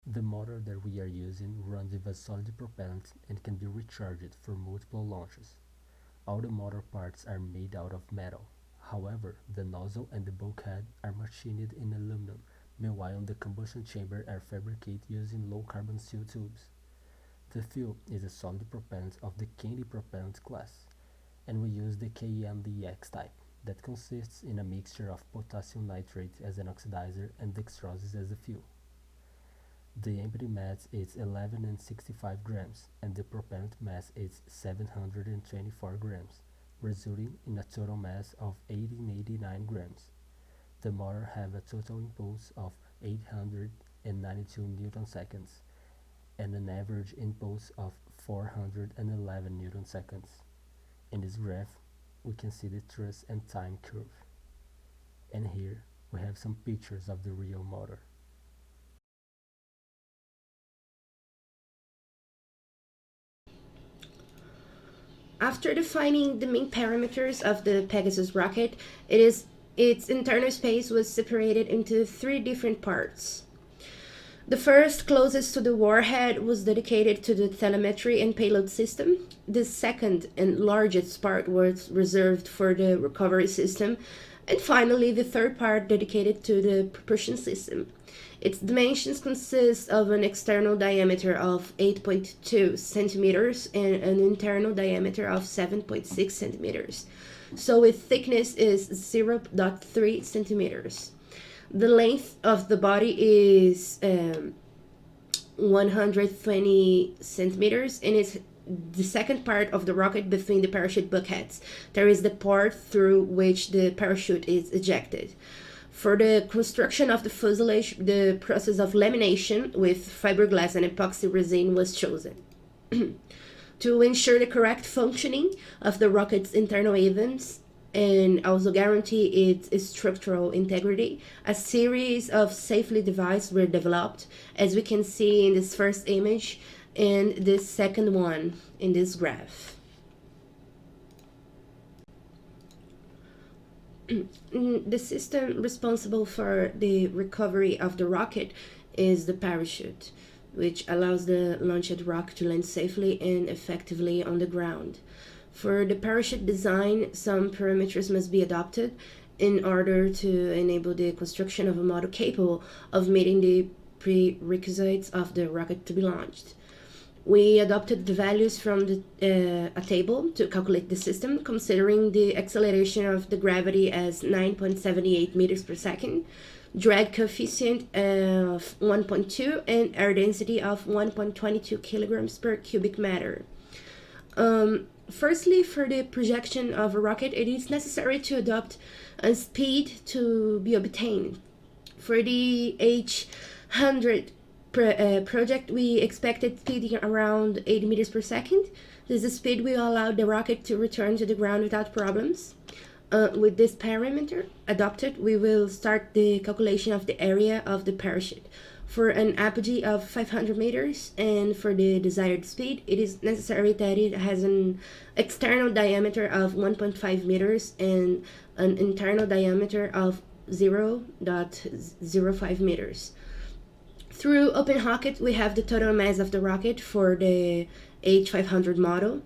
The motor that we are using runs with a solid propellant and can be recharged for multiple launches. All the motor parts are made out of metal. However, the nozzle and the bulkhead are machined in aluminum, meanwhile the combustion chamber are fabricated using low-carbon steel tubes. The fuel is a solid propellant of the candy propellant class, and we use the KMDX type, that consists in a mixture of potassium nitrate as an oxidizer and dextrose as a fuel. The empty mass is 11 and 65 grams, and the propellant mass is 724 grams, resulting in a total mass of 1889 grams. The motor have a total impulse of 892 newton seconds and an average impulse of 411 newton seconds. In this graph, we can see the thrust and time curve. And here we have some pictures of the real motor. After defining the main parameters of the Pegasus rocket, its internal space was separated into three different parts. The first, closest to the warhead, was dedicated to the telemetry and payload system. The second and largest part was reserved for the recovery system. And finally, the third part dedicated to the propulsion system. Its dimensions consist of an external diameter of 8.2 centimeters and an internal diameter of 7.6 centimeters. So its thickness is 0.3 centimeters. The length of the body is 120 centimeters, and it's the second part of the rocket between the parachute bulkheads. There is the part through which the parachute is ejected. For the construction of the fuselage, the process of lamination with fiberglass and epoxy resin was chosen. To ensure the correct functioning of the rocket's internal events and also guarantee its structural integrity, a series of safety devices were developed, as we can see in this first image and this second one in this graph. The system responsible for the recovery of the rocket is the parachute, which allows the launched rocket to land safely and effectively on the ground. For the parachute design, some parameters must be adopted in order to enable the construction of a model capable of meeting the prerequisites of the rocket to be launched. We adopted the values from a table to calculate the system, considering the acceleration of the gravity as 9.78 meters per second, drag coefficient of 1.2, and air density of 1.22 kilograms per cubic meter. Firstly, for the projection of a rocket, it is necessary to adopt a speed to be obtained. For the H100 project, we expected speeding around 80 meters per second. This speed will allow the rocket to return to the ground without problems. With this parameter adopted, we will start the calculation of the area of the parachute. For an apogee of 500 meters and for the desired speed, it is necessary that it has an external diameter of 1.5 meters and an internal diameter of 0.05 meters. Through OpenRocket, we have the total mass of the rocket for the H500 model.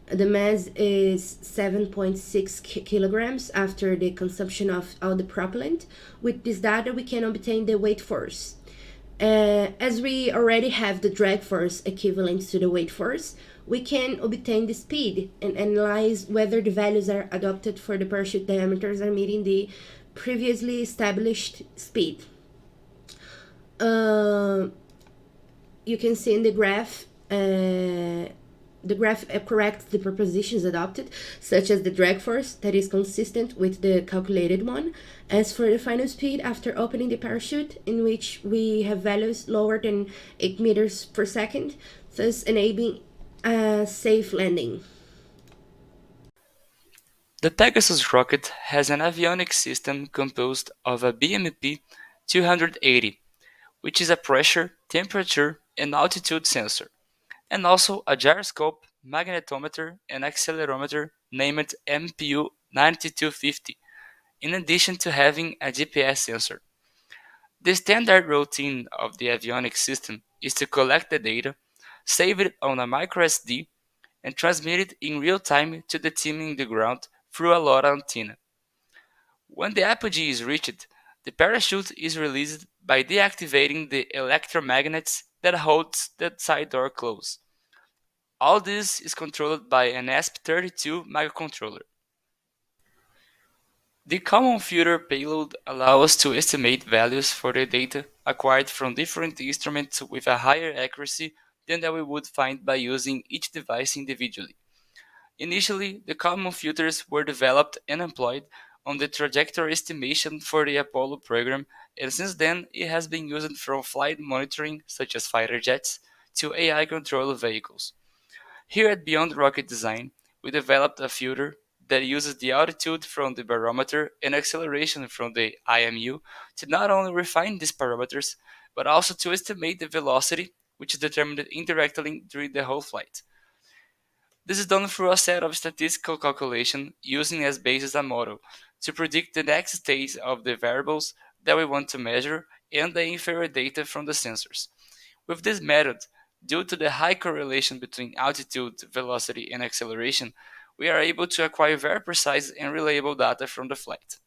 The mass is 7.6 kilograms after the consumption of all the propellant. With this data, we can obtain the weight force. As we already have the drag force equivalent to the weight force, we can obtain the speed and analyze whether the values are adopted for the parachute diameters are meeting the previously established speed. You can see in the graph corrects the propositions adopted, such as the drag force that is consistent with the calculated one. As for the final speed after opening the parachute, in which we have values lower than 8 meters per second, thus enabling a safe landing. The Pegasus rocket has an avionics system composed of a BMP 280, which is a pressure, temperature, and altitude sensor, and also a gyroscope, magnetometer, and accelerometer named MPU 9250, in addition to having a GPS sensor. The standard routine of the avionics system is to collect the data, save it on a microSD, and transmit it in real time to the team in the ground through a LoRa antenna. When the apogee is reached, the parachute is released by deactivating the electromagnets that holds the side door closed. All this is controlled by an ESP32 microcontroller. The common filter payload allows us to estimate values for the data acquired from different instruments with a higher accuracy than that we would find by using each device individually. Initially, the common filters were developed and employed on the trajectory estimation for the Apollo program, and since then it has been used from flight monitoring, such as fighter jets, to AI controlled vehicles. Here at Beyond Rocket Design, we developed a filter that uses the altitude from the barometer and acceleration from the IMU to not only refine these parameters, but also to estimate the velocity, which is determined indirectly during the whole flight. This is done through a set of statistical calculations using as basis a model to predict the next state of the variables that we want to measure and the inferior data from the sensors. With this method, due to the high correlation between altitude, velocity, and acceleration, we are able to acquire very precise and reliable data from the flight.